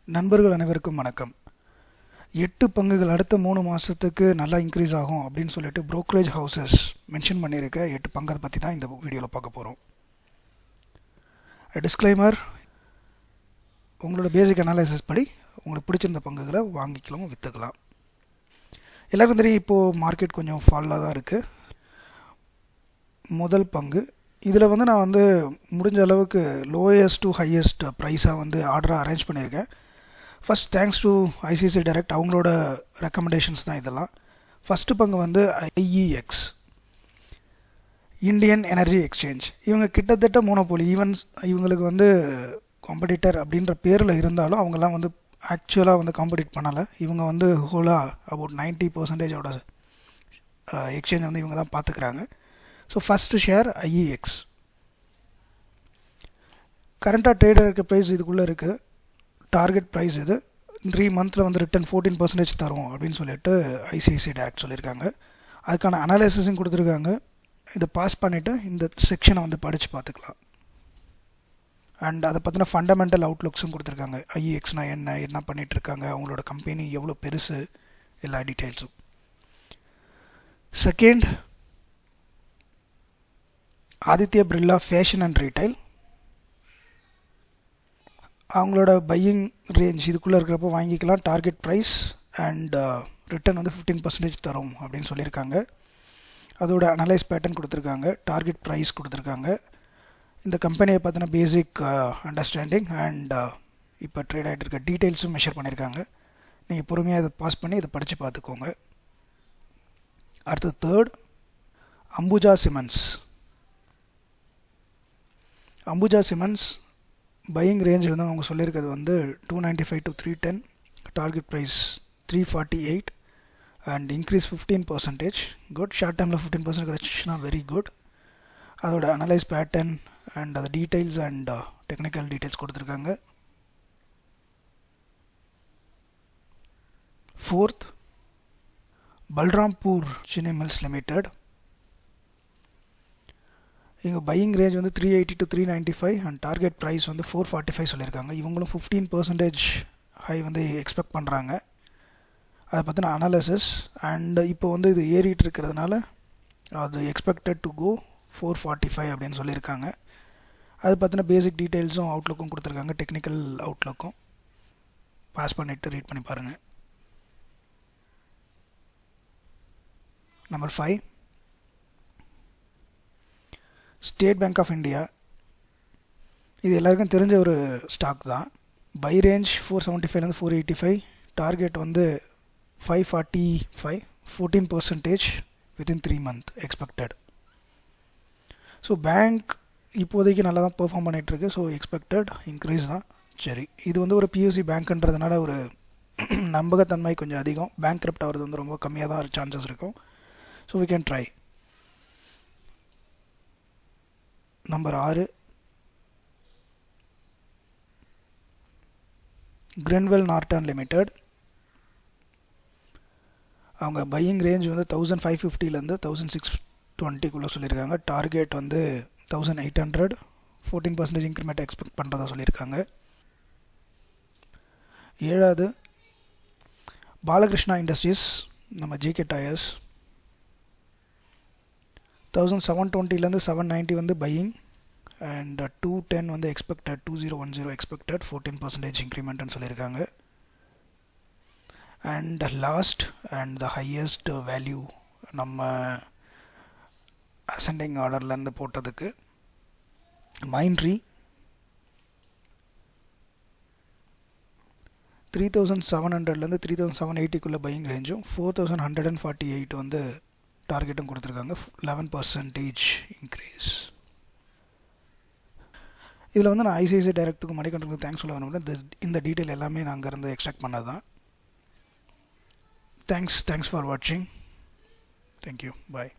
நண்பர்கள் அனைவருக்கும் வணக்கம். 8 பங்குகள் அடுத்த 3 மாதத்துக்கு நல்லா இன்க்ரீஸ் ஆகும் அப்படின்னு சொல்லிட்டு brokerage ஹவுசஸ் மென்ஷன் பண்ணியிருக்க 8 பங்கை பற்றி தான் இந்த வீடியோவில் பார்க்க போகிறோம். டிஸ்க்ளைமர், உங்களோட பேசிக் அனாலிசிஸ் படி உங்களுக்கு பிடிச்சிருந்த பங்குகளை வாங்கிக்கலாம், விற்றுக்கலாம். எல்லாருக்கும் தெரியும், இப்போது மார்க்கெட் கொஞ்சம் ஃபாலாக தான் இருக்குது. முதல் பங்கு இதில் நான் முடிஞ்ச அளவுக்கு லோயஸ்ட் டு ஹையஸ்ட் ப்ரைஸாக ஆர்டராக அரேஞ்ச் பண்ணியிருக்கேன். First thanks to ICICI Direct, அவங்களோட ரெக்கமெண்டேஷன்ஸ் தான் இதெல்லாம். ஃபஸ்ட்டு பங்கு IEX, இந்தியன் எனர்ஜி எக்ஸ்சேஞ்ச். இவங்க கிட்டத்தட்ட மோனோபோலி, ஈவன் இவங்களுக்கு காம்படிட்டர் அப்படின்ற பேரில் இருந்தாலும் அவங்கெல்லாம் ஆக்சுவலாக காம்படிட் பண்ணலை. இவங்க ஹோலாக அபவுட் 90% எக்ஸ்சேஞ்ச் இவங்க தான் பார்த்துக்கிறாங்க. So first share IEX. கரண்ட்டாக ட்ரேடர் இருக்க ப்ரைஸ் இதுக்குள்ளே இருக்குது. டார்கெட் ப்ரைஸ் இது 3 மந்தில் ரிட்டர்ன் 14% தரும் அப்படின்னு சொல்லிட்டு ICICI Direct சொல்லியிருக்காங்க. அதுக்கான அனாலிசிஸும் கொடுத்துருக்காங்க. இதை பாஸ் பண்ணிவிட்டு இந்த செக்ஷனை படித்து பார்த்துக்கலாம். அண்ட் அதை பற்றின ஃபண்டமெண்டல் அவுட்லுக்ஸும் கொடுத்துருக்காங்க. IEXனா என்ன பண்ணிகிட்ருக்காங்க, அவங்களோட கம்பெனி எவ்வளோ பெருசு, எல்லா டீட்டெயில்ஸும். Second, Aditya Birla fashion and retail. அவங்களோட பையிங் ரேஞ்ச் இதுக்குள்ளே இருக்கிறப்போ வாங்கிக்கலாம். டார்கெட் ப்ரைஸ் அண்ட் ரிட்டர்ன் 15% தரும் அப்படின்னு சொல்லியிருக்காங்க. அதோட அனலைஸ் பேட்டர்ன் கொடுத்துருக்காங்க, டார்கெட் ப்ரைஸ் கொடுத்துருக்காங்க, இந்த கம்பெனியை பற்றின பேசிக் அண்டர்ஸ்டாண்டிங் அண்ட் இப்போ ட்ரேட் ஆகிட்டு இருக்க டீட்டெயில்ஸும் மெஷர் பண்ணியிருக்காங்க. நீங்கள் பொறுமையாக இதை பாஸ் பண்ணி இதை படித்து பார்த்துக்கோங்க. அடுத்து third, Ambuja cements. Ambuja cements buying range அவங்க சொல்லியிருக்கிறது 295 to 310, target price 348 and increase 15%. Good. Short டைமில் 15% கிடச்சிச்சுன்னா வெரி குட். அதோட அனலைஸ் பேட்டர்ன் அண்ட் அது டீட்டெயில்ஸ் அண்ட் டெக்னிக்கல் டீட்டெயில்ஸ் கொடுத்துருக்காங்க. Fourth, Balrampur Chini mills limited. இங்கே buying range 380 to 395 and target price 445 சொல்லியிருக்காங்க. இவங்களும் 15% ஹை எக்ஸ்பெக்ட் பண்ணுறாங்க. அதை பற்றின அனாலிசிஸ் அண்ட் இப்போ இது ஏறிட்டு இருக்கிறதுனால அது எக்ஸ்பெக்டட் டு கோ 445 அப்படின்னு சொல்லியிருக்காங்க. அதை பற்றின பேசிக் டீட்டெயில்ஸும் அவுட்லுக்கும் கொடுத்துருக்காங்க, டெக்னிக்கல் அவுட்லுக்கும். பாஸ் பண்ணிவிட்டு ரீட் பண்ணி பாருங்கள். Number 5, State Bank of India. இது எல்லாருக்கும் தெரிஞ்ச ஒரு ஸ்டாக் தான். Buy range 475 485, target 545, 14% within 3 months expected. So bank இப்போதைக்கு நல்லா தான் பெர்ஃபார்ம் பண்ணிகிட்ருக்கு. ஸோ எக்ஸ்பெக்டட் இன்க்ரீஸ் தான். சரி, இது ஒரு PSU பேங்க்ன்றதுனால ஒரு நம்பகத்தன்மை கொஞ்சம் அதிகம். பேங்க் கிரிப்ட் ஆகிறது ரொம்ப கம்மியாக தான் சான்சஸ் இருக்கும். So we can try. Number 6, Grindwell Norton limited. அவங்க பையிங் ரேஞ்ச் 1550 1620 சொல்லியிருக்காங்க. டார்கெட் 1800, 14% இன்க்ரிமெண்ட் எக்ஸ்பெக்ட் பண்ணுறதா சொல்லியிருக்காங்க. 7வது, பாலகிருஷ்ணா இண்டஸ்ட்ரீஸ், நம்ம JK tyres. 1720 790 buying and 210 expected, 2010 expected, 14% இன்க்ரிமெண்ட்னு சொல்லியிருக்காங்க. And last and the highest value நம்ம அசெண்டிங் ஆர்டர்லேருந்து போட்டதுக்கு Mindtree 3700 3780 பையிங் ரேஞ்சும் 4148 டார்கெட்டும் கொடுத்துருக்காங்க. 11% இன்க்ரீஸ். இதில் நான் ICICI Directக்கு மணிகண்டனுக்கு தேங்க்ஸ் சொல்ல வேணும். இந்த டீட்டெயில் எல்லாமே நான் அங்கேருந்து எக்ஸ்ட்ராக்ட் பண்ணது தான். தேங்க்ஸ் ஃபார் வாட்சிங். தேங்க்யூ. பாய்.